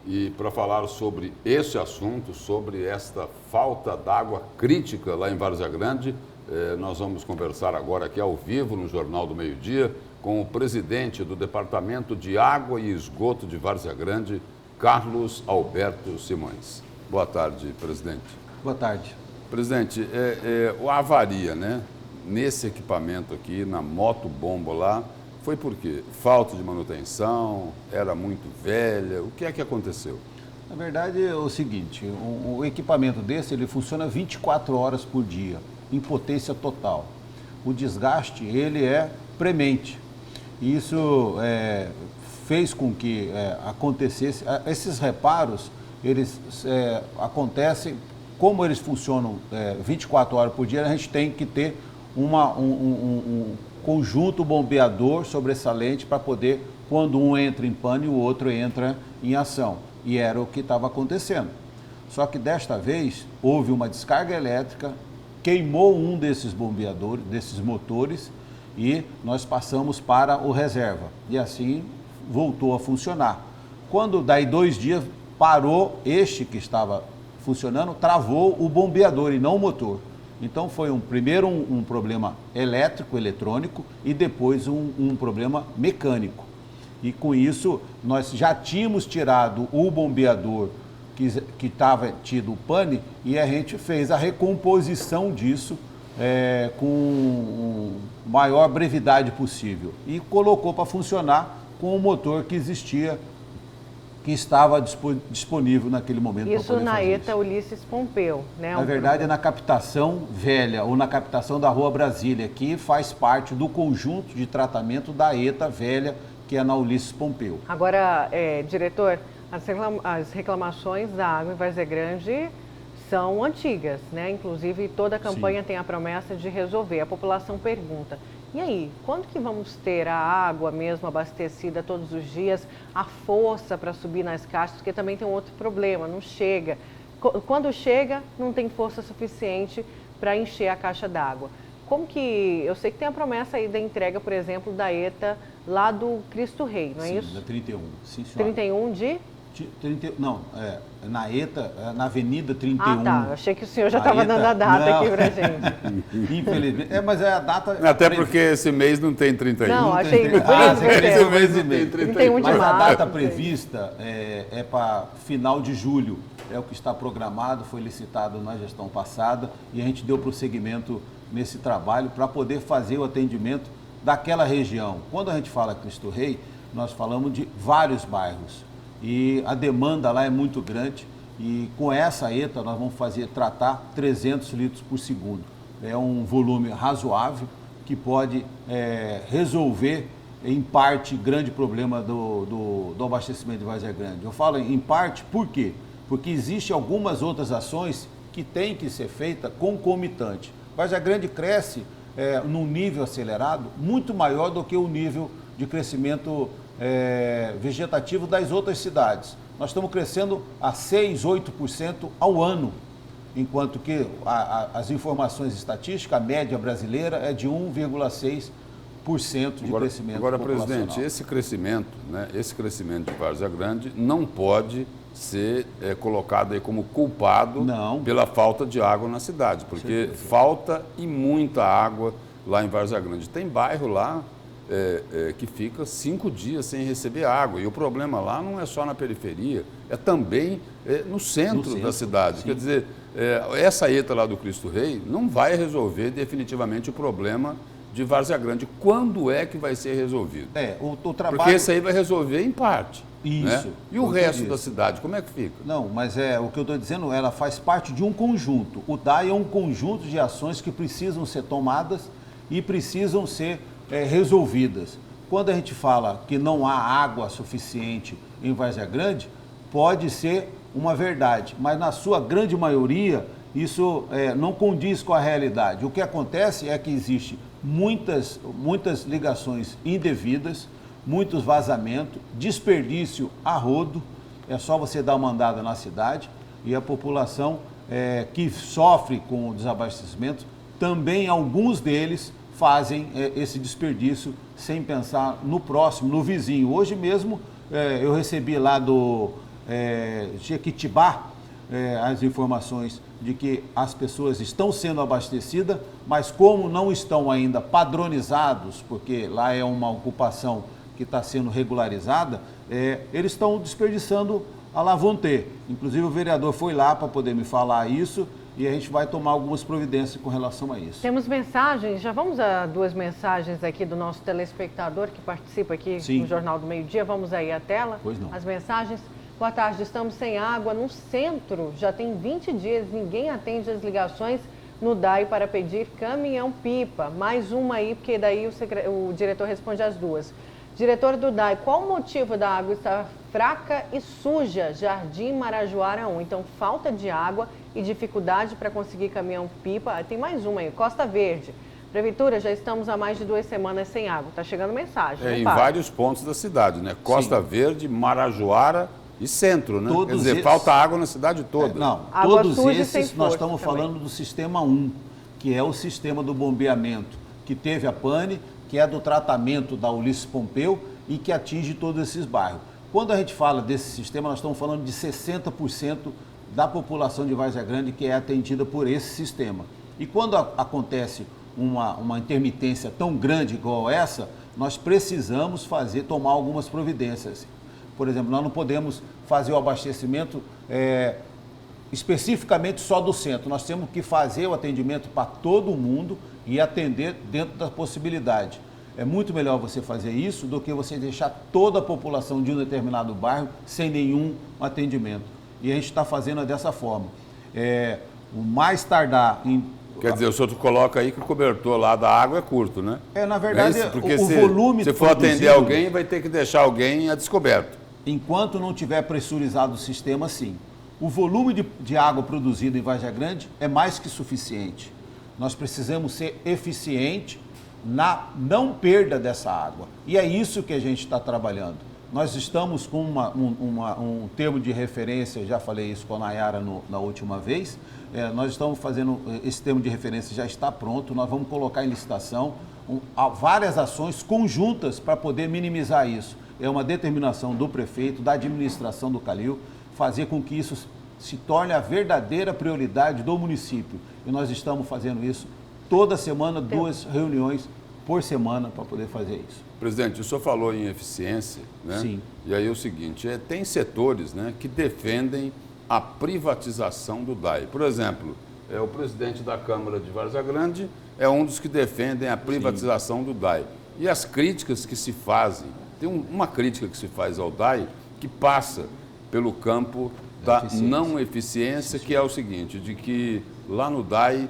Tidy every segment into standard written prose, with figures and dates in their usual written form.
E para falar sobre esse assunto, sobre esta falta d'água crítica lá em Várzea Grande, nós vamos conversar agora aqui ao vivo no Jornal do Meio-Dia com o presidente do Departamento de Água e Esgoto de Várzea Grande, Carlos Alberto Simões. Boa tarde, presidente. Boa tarde. Presidente, a avaria, né, nesse equipamento aqui, na motobomba lá, foi por quê? Falta de manutenção, era muito velha, o que é que aconteceu? Na verdade é o seguinte, o equipamento desse ele funciona 24 horas por dia, em potência total. O desgaste ele é premente. Isso fez com que acontecesse, esses reparos, eles acontecem, como eles funcionam 24 horas por dia, a gente tem que ter um conjunto bombeador sobressalente para poder, quando um entra em pane, o outro entra em ação. E era o que estava acontecendo. Só que desta vez houve uma descarga elétrica, queimou um desses bombeadores, desses motores, e nós passamos para o reserva. E assim voltou a funcionar. Quando daí 2 dias parou, este que estava funcionando, travou o bombeador e não o motor. Então foi primeiro um problema elétrico, eletrônico, e depois um problema mecânico. E com isso nós já tínhamos tirado o bombeador que estava tido o pane, e a gente fez a recomposição disso com maior brevidade possível. E colocou para funcionar com o motor que existia, que estava disponível naquele momento. Isso na ETA Ulisses Pompeu, né? Na verdade é na captação velha, ou na captação da Rua Brasília, que faz parte do conjunto de tratamento da ETA velha, que é na Ulisses Pompeu. Agora, diretor, as reclamações da água em Várzea Grande são antigas, né? Inclusive toda a campanha tem a promessa de resolver. A população pergunta: e aí, quando que vamos ter a água mesmo abastecida todos os dias, a força para subir nas caixas? Porque também tem um outro problema, não chega. Quando chega, não tem força suficiente para encher a caixa d'água. Como que... Eu sei que tem a promessa aí da entrega, por exemplo, da ETA lá do Cristo Rei, não é isso? Sim, da 31. Sim, senhora. 31 de... Na ETA, na Avenida 31. Ah, tá. Eu achei que o senhor já estava dando a data aqui pra gente. Infelizmente. Mas é a data... Até porque esse mês não tem 31. Não, achei... Esse mês não tem 31 de Mas março. a data prevista é para final de julho. É o que está programado, foi licitado na gestão passada, e a gente deu prosseguimento nesse trabalho para poder fazer o atendimento daquela região. Quando a gente fala Cristo Rei, nós falamos de vários bairros. E a demanda lá é muito grande, e com essa ETA nós vamos tratar 300 litros por segundo. É um volume razoável que pode resolver, em parte, grande problema do abastecimento de Várzea Grande. Eu falo em parte, por quê? Porque existem algumas outras ações que têm que ser feitas concomitante. Várzea Grande cresce num nível acelerado muito maior do que o nível de crescimento vegetativo das outras cidades. Nós estamos crescendo a 6%, 8% ao ano, enquanto que as informações estatísticas, a média brasileira é de 1,6% de crescimento. Agora, presidente, esse crescimento de Várzea Grande não pode ser colocado aí como culpado pela falta de água na cidade, porque falta e muita água lá em Várzea Grande. Tem bairro lá que fica 5 dias sem receber água. E o problema lá não é só na periferia, é também no centro da cidade. Sim. Quer dizer, essa ETA lá do Cristo Rei não vai resolver definitivamente o problema de Várzea Grande. Quando é que vai ser resolvido? O trabalho... Porque esse aí vai resolver em parte. Isso. Né? E o resto da cidade, como é que fica? Não, mas o que eu estou dizendo, ela faz parte de um conjunto. O DAI é um conjunto de ações que precisam ser tomadas e precisam ser resolvidas. Quando a gente fala que não há água suficiente em Várzea Grande, pode ser uma verdade, mas na sua grande maioria isso não condiz com a realidade. O que acontece é que existe muitas ligações indevidas, muitos vazamentos, desperdício a rodo. É só você dar uma andada na cidade, e a população que sofre com o desabastecimento, também alguns deles fazem esse desperdício sem pensar no próximo, no vizinho. Hoje mesmo eu recebi lá Jequitibá, as informações de que as pessoas estão sendo abastecidas, mas como não estão ainda padronizados, porque lá é uma ocupação que está sendo regularizada, eles estão desperdiçando a Lavonte. Inclusive o vereador foi lá para poder me falar isso e a gente vai tomar algumas providências com relação a isso. Temos mensagens, já vamos a 2 mensagens aqui do nosso telespectador que participa aqui no Jornal do Meio-Dia. Vamos aí à tela, pois não. As mensagens. Boa tarde, estamos sem água no centro, já tem 20 dias, ninguém atende as ligações no DAI para pedir caminhão-pipa. Mais uma aí, porque daí o diretor responde as 2. Diretor do DAI, qual o motivo da água estar fraca e suja? Jardim Marajoara 1. Então, falta de água e dificuldade para conseguir caminhão-pipa. Tem mais uma aí, Costa Verde. Prefeitura, já estamos há mais de 2 semanas sem água. Está chegando mensagem. Em vários pontos da cidade, né? Costa Verde, Marajoara e centro, né? Quer dizer, falta água na cidade toda. Todos esses nós estamos falando do sistema 1, que é o sistema do bombeamento, que teve a pane, que é do tratamento da Ulisses Pompeu e que atinge todos esses bairros. Quando a gente fala desse sistema, nós estamos falando de 60% da população de Várzea Grande que é atendida por esse sistema. E quando acontece uma intermitência tão grande igual essa, nós precisamos tomar algumas providências. Por exemplo, nós não podemos fazer o abastecimento especificamente só do centro. Nós temos que fazer o atendimento para todo mundo e atender dentro da possibilidade. É muito melhor você fazer isso do que você deixar toda a população de um determinado bairro sem nenhum atendimento. E a gente está fazendo dessa forma. O mais tardar em... Quer dizer, o senhor coloca aí que o cobertor lá da água é curto, né? Na verdade, porque o volume... Se for atender alguém, vai ter que deixar alguém a descoberto. Enquanto não tiver pressurizado o sistema, sim. O volume de água produzido em Várzea Grande é mais que suficiente. Nós precisamos ser eficientes na não perda dessa água. E é isso que a gente está trabalhando. Nós estamos com um termo de referência, já falei isso com a Nayara na última vez, nós estamos fazendo, esse termo de referência já está pronto, nós vamos colocar em licitação várias ações conjuntas para poder minimizar isso. É uma determinação do prefeito, da administração do Calil, fazer com que isso se torne a verdadeira prioridade do município. E nós estamos fazendo isso toda semana, 2 reuniões por semana para poder fazer isso. Presidente, o senhor falou em eficiência, né? Sim. E aí é o seguinte, tem setores, né, que defendem a privatização do DAI. Por exemplo, o presidente da Câmara de Várzea Grande é um dos que defendem a privatização do DAI. E as críticas que se fazem, tem uma crítica que se faz ao DAI que passa pelo campo da não eficiência, que é o seguinte, de que lá no DAI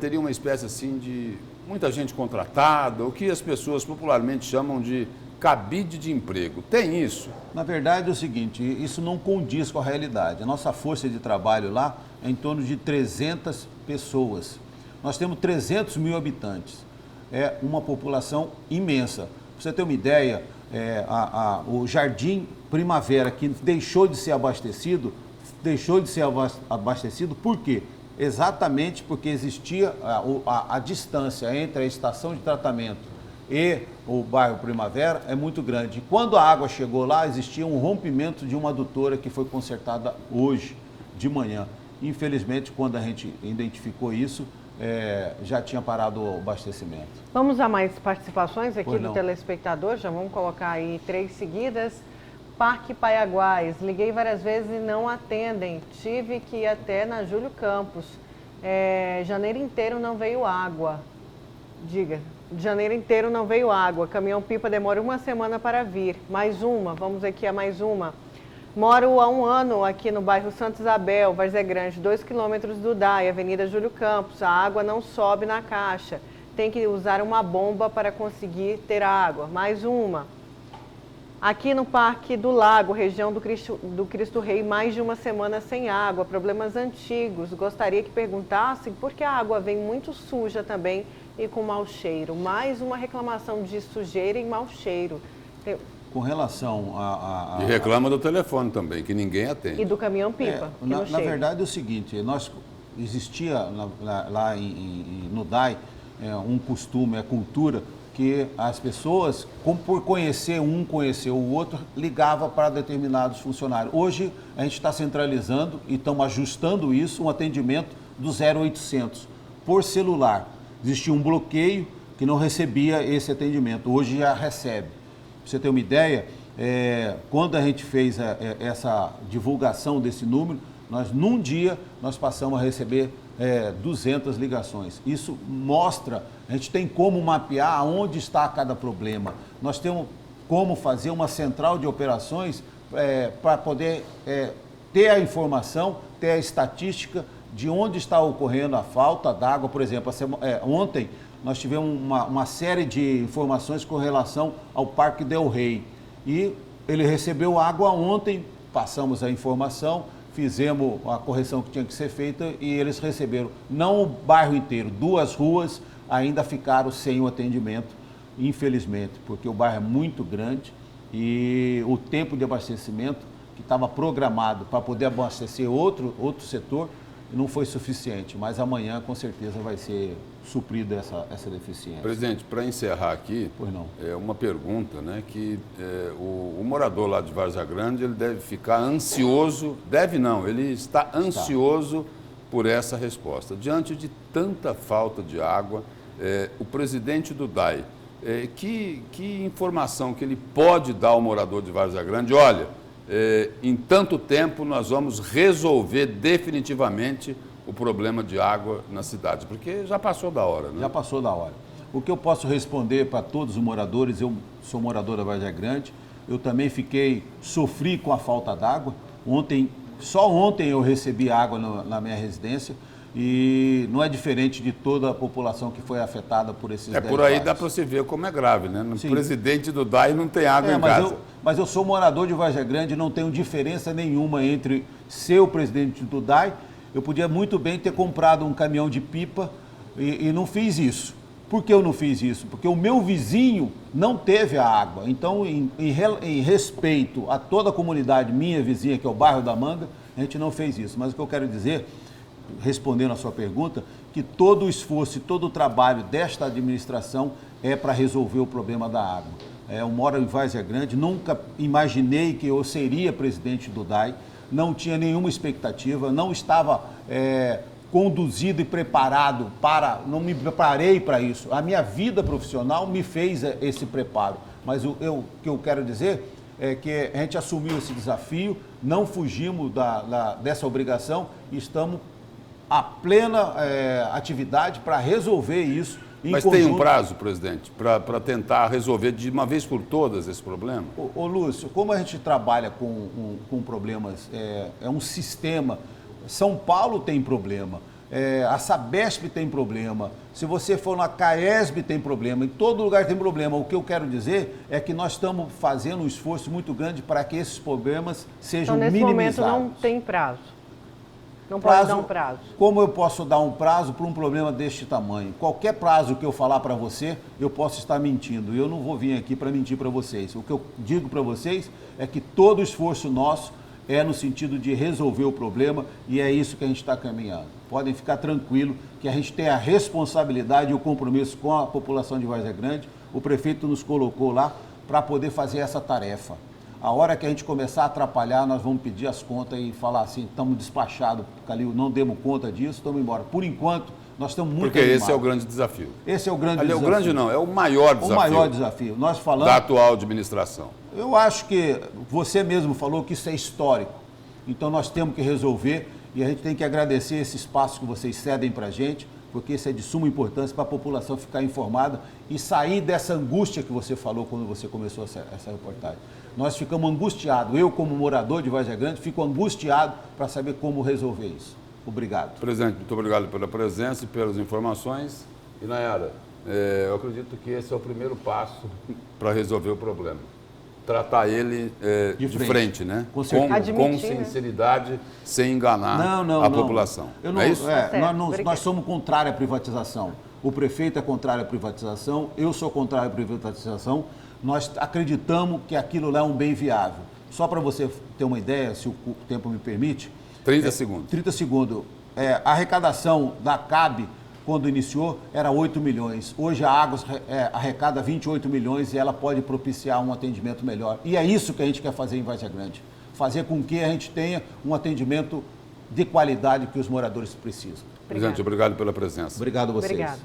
teria uma espécie assim de muita gente contratada, o que as pessoas popularmente chamam de cabide de emprego. Tem isso? Na verdade é o seguinte, isso não condiz com a realidade. A nossa força de trabalho lá é em torno de 300 pessoas. Nós temos 300 mil habitantes. É uma população imensa. Para você ter uma ideia, o Jardim Primavera, que deixou de ser abastecido por quê? Exatamente porque existia a distância entre a estação de tratamento e o bairro Primavera é muito grande. E quando a água chegou lá, existia um rompimento de uma adutora que foi consertada hoje de manhã. Infelizmente, quando a gente identificou isso, já tinha parado o abastecimento. Vamos a mais participações aqui do telespectador, já vamos colocar aí 3 seguidas. Parque Paiaguás, liguei várias vezes e não atendem, tive que ir até na Júlio Campos, janeiro inteiro não veio água, janeiro inteiro não veio água, caminhão-pipa demora 1 semana para vir, mais uma, vamos aqui a mais uma. Moro há 1 ano aqui no bairro Santa Isabel, Várzea Grande, 2 quilômetros do DAI, Avenida Júlio Campos, a água não sobe na caixa, tem que usar uma bomba para conseguir ter água, mais uma. Aqui no Parque do Lago, região do Cristo Rei, mais de 1 semana sem água, problemas antigos. Gostaria que perguntassem por que a água vem muito suja também e com mau cheiro. Mais uma reclamação de sujeira e mau cheiro. Com relação E reclama do telefone também, que ninguém atende. E do caminhão-pipa. Na verdade é o seguinte, existia lá no DAI um costume, a cultura, que as pessoas, como por conhecer um, conhecer o outro, ligava para determinados funcionários. Hoje a gente está centralizando e estamos ajustando isso, um atendimento do 0800 por celular. Existia um bloqueio que não recebia esse atendimento, hoje já recebe. Pra você ter uma ideia, quando a gente fez essa divulgação desse número, num dia nós passamos a receber 200 ligações. Isso mostra, a gente tem como mapear onde está cada problema. Nós temos como fazer uma central de operações para poder ter a informação, ter a estatística de onde está ocorrendo a falta d'água. Por exemplo, ontem nós tivemos uma série de informações com relação ao Parque Del Rey. E ele recebeu água ontem, passamos a informação, fizemos a correção que tinha que ser feita e eles receberam, não o bairro inteiro, 2 ruas ainda ficaram sem o atendimento, infelizmente, porque o bairro é muito grande e o tempo de abastecimento que estava programado para poder abastecer outro setor não foi suficiente, mas amanhã com certeza vai ser suprida essa deficiência. Presidente, para encerrar aqui, pois não. Uma pergunta, né, que o morador lá de Várzea Grande, ele deve ficar ansioso, ele está ansioso por essa resposta. Diante de tanta falta de água, o presidente do DAI, que informação que ele pode dar ao morador de Várzea Grande? Olha, em tanto tempo nós vamos resolver definitivamente o problema de água na cidade, porque já passou da hora, né? Já passou da hora. O que eu posso responder para todos os moradores, eu sou morador da Várzea Grande, eu também sofri com a falta d'água. Só ontem eu recebi água na minha residência e não é diferente de toda a população que foi afetada por esses derivados. Por aí dá para você ver como é grave, né? O presidente do DAI não tem água em casa. Mas eu sou morador de Várzea Grande e não tenho diferença nenhuma entre ser o presidente do DAI. Eu podia muito bem ter comprado um caminhão de pipa e não fiz isso. Por que eu não fiz isso? Porque o meu vizinho não teve a água. Então, em respeito a toda a comunidade minha vizinha, que é o bairro da Manga, a gente não fez isso. Mas o que eu quero dizer, respondendo a sua pergunta, que todo o esforço e todo o trabalho desta administração é para resolver o problema da água. Eu moro em Várzea Grande, nunca imaginei que eu seria presidente do DAI, não tinha nenhuma expectativa, não estava conduzido e preparado não me preparei para isso. A minha vida profissional me fez esse preparo. Mas o que eu quero dizer é que a gente assumiu esse desafio, não fugimos dessa obrigação e estamos a plena atividade para resolver isso. Mas tem um prazo, presidente, para tentar resolver de uma vez por todas esse problema? Ô Lúcio, como a gente trabalha com problemas, é um sistema. São Paulo tem problema, a Sabesp tem problema, se você for na Caesb tem problema, em todo lugar tem problema. O que eu quero dizer é que nós estamos fazendo um esforço muito grande para que esses problemas sejam minimizados. Nesse momento não tem prazo? Não pode dar um prazo? Como eu posso dar um prazo para um problema deste tamanho? Qualquer prazo que eu falar para você, eu posso estar mentindo. E eu não vou vir aqui para mentir para vocês. O que eu digo para vocês é que todo o esforço nosso é no sentido de resolver o problema e é isso que a gente está caminhando. Podem ficar tranquilos que a gente tem a responsabilidade e o compromisso com a população de Várzea Grande. O prefeito nos colocou lá para poder fazer essa tarefa. A hora que a gente começar a atrapalhar, nós vamos pedir as contas e falar assim, estamos despachados, Calil, não demos conta disso, estamos embora. Por enquanto, nós estamos muito Porque animados. Esse é o grande desafio. Esse é o grande desafio. É o grande não, é o maior desafio. O maior desafio. Nós falamos... Da atual administração. Eu acho que você mesmo falou que isso é histórico. Então, nós temos que resolver e a gente tem que agradecer esse espaço que vocês cedem para a gente, porque isso é de suma importância para a população ficar informada e sair dessa angústia que você falou quando você começou essa reportagem. Nós ficamos angustiados, eu como morador de Várzea Grande, fico angustiado para saber como resolver isso. Obrigado. Presidente, muito obrigado pela presença e pelas informações. E, Nayara, eu acredito que esse é o primeiro passo para resolver o problema. Tratar ele de frente, né? Com sinceridade, sem enganar a população. É isso? Nós somos contrários à privatização. O prefeito é contrário à privatização, eu sou contrário à privatização. Nós acreditamos que aquilo lá é um bem viável. Só para você ter uma ideia, se o tempo me permite. 30 segundos. 30 segundos. A arrecadação da CAB quando iniciou, era 8 milhões. Hoje a Águas arrecada 28 milhões e ela pode propiciar um atendimento melhor. E é isso que a gente quer fazer em Várzea Grande. Fazer com que a gente tenha um atendimento de qualidade que os moradores precisam. Presidente, obrigado pela presença. Obrigado a vocês. Obrigado.